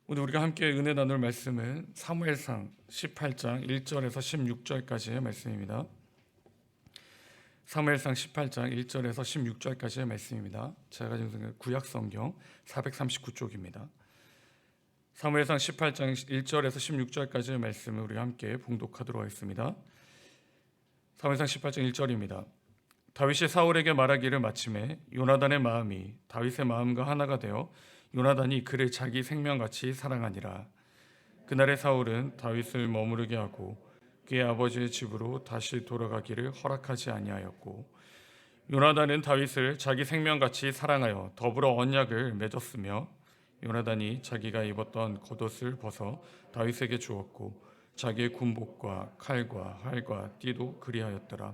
오늘 우리가 함께 은혜 나눌 말씀은 사무엘상 18장 1절에서 16절까지의 말씀입니다. 사무엘상 18장 1절에서 16절까지의 말씀입니다. 제가 가진 구약 성경 439쪽입니다. 사무엘상 18장 1절에서 16절까지의 말씀을 우리 함께 봉독하도록 하겠습니다. 사무엘상 18장 1절입니다. 다윗이 사울에게 말하기를 마침에 요나단의 마음이 다윗의 마음과 하나가 되어 요나단이 그를 자기 생명같이 사랑하니라. 그날에 사울은 다윗을 머무르게 하고 그의 아버지의 집으로 다시 돌아가기를 허락하지 아니하였고, 요나단은 다윗을 자기 생명같이 사랑하여 더불어 언약을 맺었으며, 요나단이 자기가 입었던 겉옷을 벗어 다윗에게 주었고 자기의 군복과 칼과 활과 띠도 그리하였더라.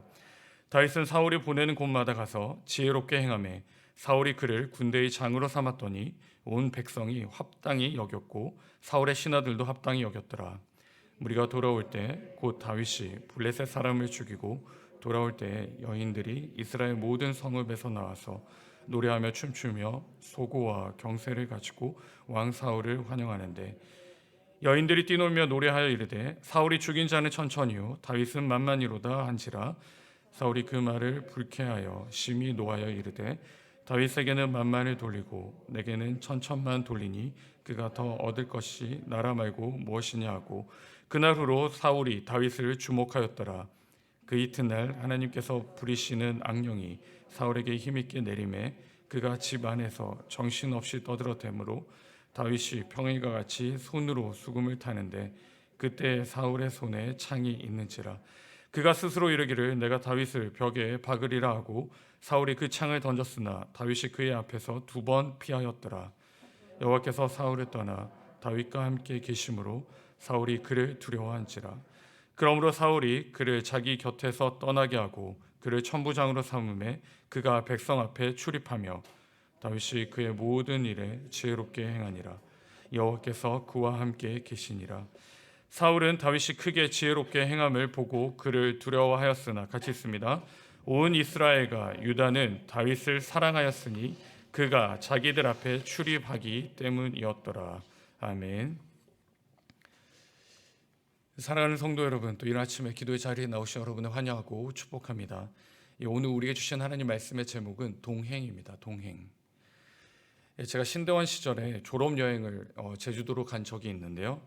다윗은 사울이 보내는 곳마다 가서 지혜롭게 행하매 사울이 그를 군대의 장으로 삼았더니 온 백성이 합당히 여겼고 사울의 신하들도 합당히 여겼더라. 무리가 돌아올 때 곧 다윗이 블레셋 사람을 죽이고 돌아올 때 여인들이 이스라엘 모든 성읍에서 나와서 노래하며 춤추며 소고와 경쇠를 가지고 왕 사울을 환영하는데, 여인들이 뛰놀며 노래하여 이르되 사울이 죽인 자는 천천히요 다윗은 만만히로다 한지라. 사울이 그 말을 불쾌하여 심히 노하여 이르되 다윗에게는 만만을 돌리고 내게는 천천만 돌리니 그가 더 얻을 것이 나라 말고 무엇이냐 하고, 그날 후로 사울이 다윗을 주목하였더라. 그 이튿날 하나님께서 부리시는 악령이 사울에게 힘있게 내림에 그가 집 안에서 정신없이 떠들어대므로 다윗이 평일과 같이 손으로 수금을 타는데 그때 사울의 손에 창이 있는지라. 그가 스스로 이르기를 내가 다윗을 벽에 박으리라 하고 사울이 그 창을 던졌으나 다윗이 그의 앞에서 2번 피하였더라. 여호와께서 사울을 떠나 다윗과 함께 계심으로 사울이 그를 두려워한지라. 그러므로 사울이 그를 자기 곁에서 떠나게 하고 그를 천부장으로 삼음에 그가 백성 앞에 출입하며 다윗이 그의 모든 일에 지혜롭게 행하니라. 여호와께서 그와 함께 계시니라. 사울은 다윗이 크게 지혜롭게 행함을 보고 그를 두려워하였으나, 같이 있습니다. 온 이스라엘과 유다는 다윗을 사랑하였으니 그가 자기들 앞에 출입하기 때문이었더라. 아멘. 사랑하는 성도 여러분, 또 이른 아침에 기도의 자리에 나오신 여러분을 환영하고 축복합니다. 오늘 우리에게 주신 하나님 말씀의 제목은 동행입니다. 동행. 제가 신대원 시절에 졸업여행을 제주도로 간 적이 있는데요.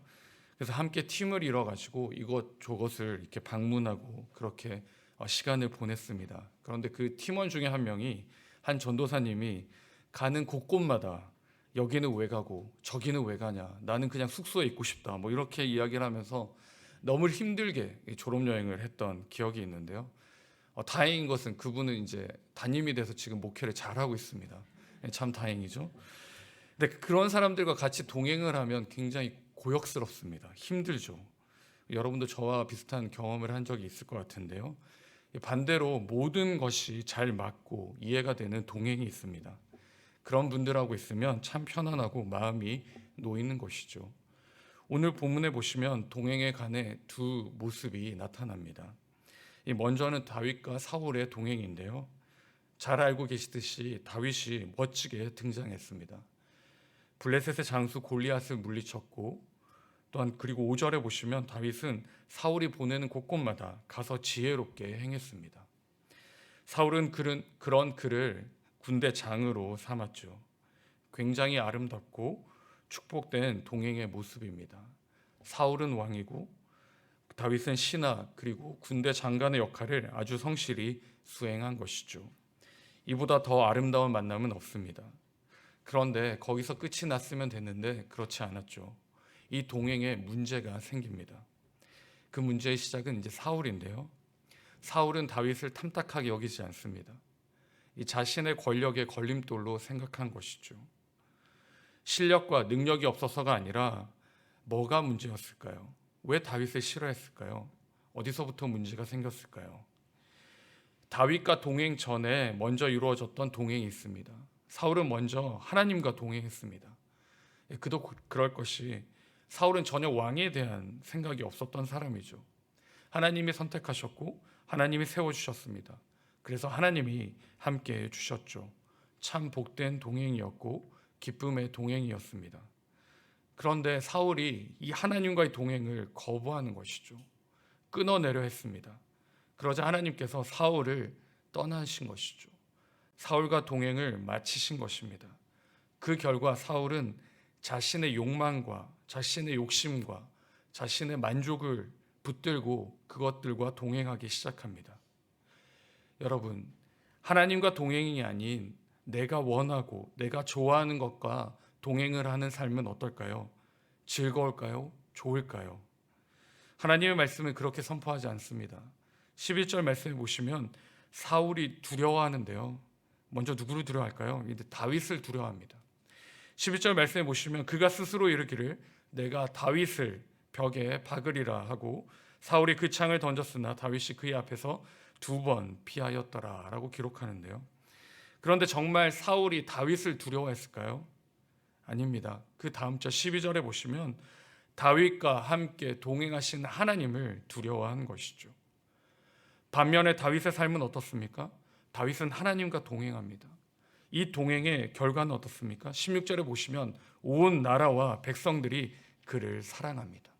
그래서 함께 팀을 이뤄가지고 이것저것을 이렇게 방문하고 그렇게 시간을 보냈습니다. 그런데 그 팀원 중에 한 명이, 한 전도사님이 가는 곳곳마다 여기는 왜 가고 저기는 왜 가냐, 나는 그냥 숙소에 있고 싶다, 뭐 이렇게 이야기를 하면서 너무 힘들게 졸업여행을 했던 기억이 있는데요. 다행인 것은 그분은 이제 담임이 돼서 지금 목회를 잘하고 있습니다. 참 다행이죠. 근데 그런 사람들과 같이 동행을 하면 굉장히 고역스럽습니다. 힘들죠. 여러분도 저와 비슷한 경험을 한 적이 있을 것 같은데요. 반대로 모든 것이 잘 맞고 이해가 되는 동행이 있습니다. 그런 분들하고 있으면 참 편안하고 마음이 놓이는 것이죠. 오늘 본문에 보시면 동행에 관해 2 모습이 나타납니다. 먼저는 다윗과 사울의 동행인데요. 잘 알고 계시듯이 다윗이 멋지게 등장했습니다. 블레셋의 장수 골리앗을 물리쳤고, 또한 그리고 5절에 보시면 다윗은 사울이 보내는 곳곳마다 가서 지혜롭게 행했습니다. 사울은 그런 그를 군대 장으로 삼았죠. 굉장히 아름답고 축복된 동행의 모습입니다. 사울은 왕이고 다윗은 신하 그리고 군대 장관의 역할을 아주 성실히 수행한 것이죠. 이보다 더 아름다운 만남은 없습니다. 그런데 거기서 끝이 났으면 됐는데 그렇지 않았죠. 이 동행에 문제가 생깁니다. 그 문제의 시작은 이제 사울인데요. 사울은 다윗을 탐탁하게 여기지 않습니다. 이 자신의 권력의 걸림돌로 생각한 것이죠. 실력과 능력이 없어서가 아니라 뭐가 문제였을까요? 왜 다윗을 싫어했을까요? 어디서부터 문제가 생겼을까요? 다윗과 동행 전에 먼저 이루어졌던 동행이 있습니다. 사울은 먼저 하나님과 동행했습니다. 그도 그럴 것이, 사울은 전혀 왕에 대한 생각이 없었던 사람이죠. 하나님이 선택하셨고 하나님이 세워주셨습니다. 그래서 하나님이 함께해 주셨죠. 참 복된 동행이었고 기쁨의 동행이었습니다. 그런데 사울이 이 하나님과의 동행을 거부하는 것이죠. 끊어내려 했습니다. 그러자 하나님께서 사울을 떠나신 것이죠. 사울과 동행을 마치신 것입니다. 그 결과 사울은 자신의 욕망과 자신의 욕심과 자신의 만족을 붙들고 그것들과 동행하기 시작합니다. 여러분, 하나님과 동행이 아닌 내가 원하고 내가 좋아하는 것과 동행을 하는 삶은 어떨까요? 즐거울까요? 좋을까요? 하나님의 말씀은 그렇게 선포하지 않습니다. 11절 말씀에 보시면 사울이 두려워하는데요. 먼저 누구를 두려워할까요? 다윗을 두려워합니다. 11절 말씀에 보시면 그가 스스로 이르기를 내가 다윗을 벽에 박으리라 하고 사울이 그 창을 던졌으나 다윗이 그의 앞에서 2번 피하였더라 라고 기록하는데요. 그런데 정말 사울이 다윗을 두려워했을까요? 아닙니다. 그 다음 절 12절에 보시면 다윗과 함께 동행하신 하나님을 두려워한 것이죠. 반면에 다윗의 삶은 어떻습니까? 다윗은 하나님과 동행합니다. 이 동행의 결과는 어떻습니까? 16절에 보시면 온 나라와 백성들이 그를 사랑합니다.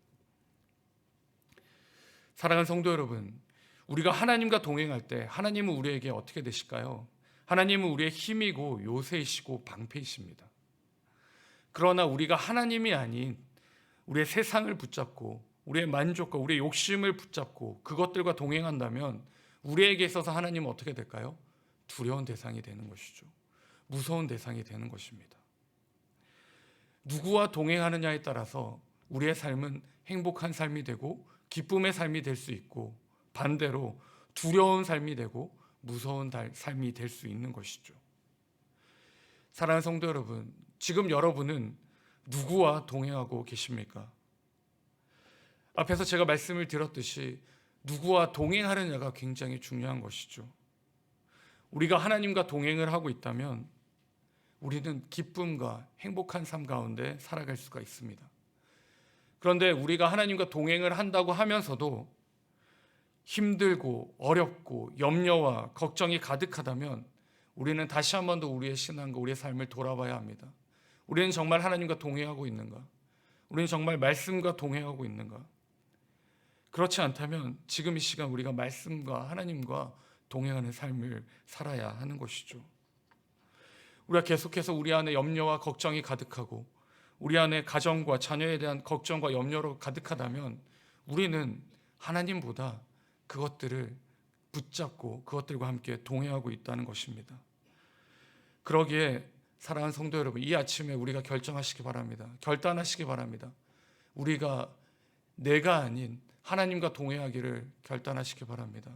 사랑하는 성도 여러분, 우리가 하나님과 동행할 때 하나님은 우리에게 어떻게 되실까요? 하나님은 우리의 힘이고 요새이시고 방패이십니다. 그러나 우리가 하나님이 아닌 우리의 세상을 붙잡고 우리의 만족과 우리의 욕심을 붙잡고 그것들과 동행한다면 우리에게 있어서 하나님은 어떻게 될까요? 두려운 대상이 되는 것이죠. 무서운 대상이 되는 것입니다. 누구와 동행하느냐에 따라서 우리의 삶은 행복한 삶이 되고 기쁨의 삶이 될 수 있고 반대로 두려운 삶이 되고 무서운 삶이 될 수 있는 것이죠. 사랑하는 성도 여러분, 지금 여러분은 누구와 동행하고 계십니까? 앞에서 제가 말씀을 드렸듯이 누구와 동행하느냐가 굉장히 중요한 것이죠. 우리가 하나님과 동행을 하고 있다면 우리는 기쁨과 행복한 삶 가운데 살아갈 수가 있습니다. 그런데 우리가 하나님과 동행을 한다고 하면서도 힘들고 어렵고 염려와 걱정이 가득하다면 우리는 다시 한 번 더 우리의 신앙과 우리의 삶을 돌아봐야 합니다. 우리는 정말 하나님과 동행하고 있는가? 우리는 정말 말씀과 동행하고 있는가? 그렇지 않다면 지금 이 시간 우리가 말씀과 하나님과 동행하는 삶을 살아야 하는 것이죠. 우리가 계속해서 우리 안에 염려와 걱정이 가득하고 우리 안에 가정과 자녀에 대한 걱정과 염려로 가득하다면 우리는 하나님보다 그것들을 붙잡고 그것들과 함께 동행하고 있다는 것입니다. 그러기에 사랑하는 성도 여러분, 이 아침에 우리가 결정하시기 바랍니다. 결단하시기 바랍니다. 우리가 내가 아닌 하나님과 동행하기를 결단하시기 바랍니다.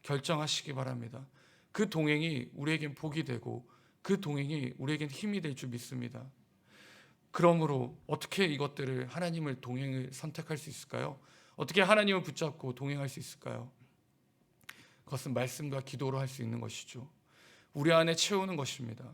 결정하시기 바랍니다. 그 동행이 우리에겐 복이 되고 그 동행이 우리에겐 힘이 될 줄 믿습니다. 그러므로 어떻게 이것들을 하나님을 동행을 선택할 수 있을까요? 어떻게 하나님을 붙잡고 동행할 수 있을까요? 그것은 말씀과 기도로 할 수 있는 것이죠. 우리 안에 채우는 것입니다.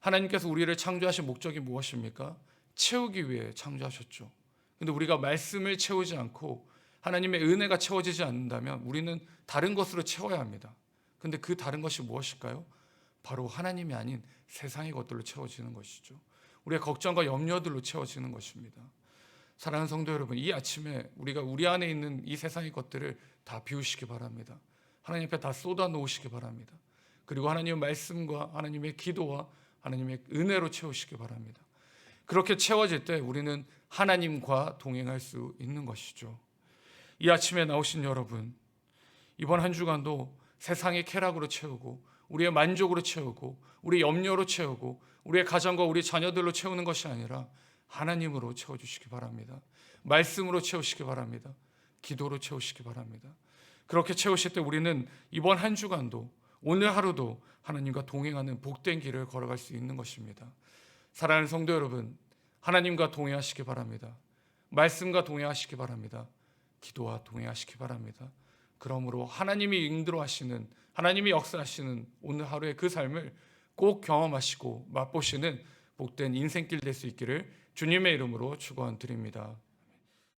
하나님께서 우리를 창조하신 목적이 무엇입니까? 채우기 위해 창조하셨죠. 그런데 우리가 말씀을 채우지 않고 하나님의 은혜가 채워지지 않는다면 우리는 다른 것으로 채워야 합니다. 그런데 그 다른 것이 무엇일까요? 바로 하나님이 아닌 세상의 것들로 채워지는 것이죠. 우리의 걱정과 염려들로 채워지는 것입니다. 사랑하는 성도 여러분, 이 아침에 우리가 우리 안에 있는 이 세상의 것들을 다 비우시기 바랍니다. 하나님 앞에 다 쏟아 놓으시기 바랍니다. 그리고 하나님의 말씀과 하나님의 기도와 하나님의 은혜로 채우시기 바랍니다. 그렇게 채워질 때 우리는 하나님과 동행할 수 있는 것이죠. 이 아침에 나오신 여러분, 이번 한 주간도 세상의 쾌락으로 채우고 우리의 만족으로 채우고 우리의 염려로 채우고 우리의 가정과 우리 자녀들로 채우는 것이 아니라 하나님으로 채워주시기 바랍니다. 말씀으로 채우시기 바랍니다. 기도로 채우시기 바랍니다. 그렇게 채우실 때 우리는 이번 한 주간도 오늘 하루도 하나님과 동행하는 복된 길을 걸어갈 수 있는 것입니다. 사랑하는 성도 여러분, 하나님과 동행하시기 바랍니다. 말씀과 동행하시기 바랍니다. 기도와 동행하시기 바랍니다. 그러므로 하나님이 인도하시는, 하나님이 역사하시는 오늘 하루의 그 삶을 꼭 경험하시고 맛보시는 복된 인생길 될 수 있기를 주님의 이름으로 축원드립니다.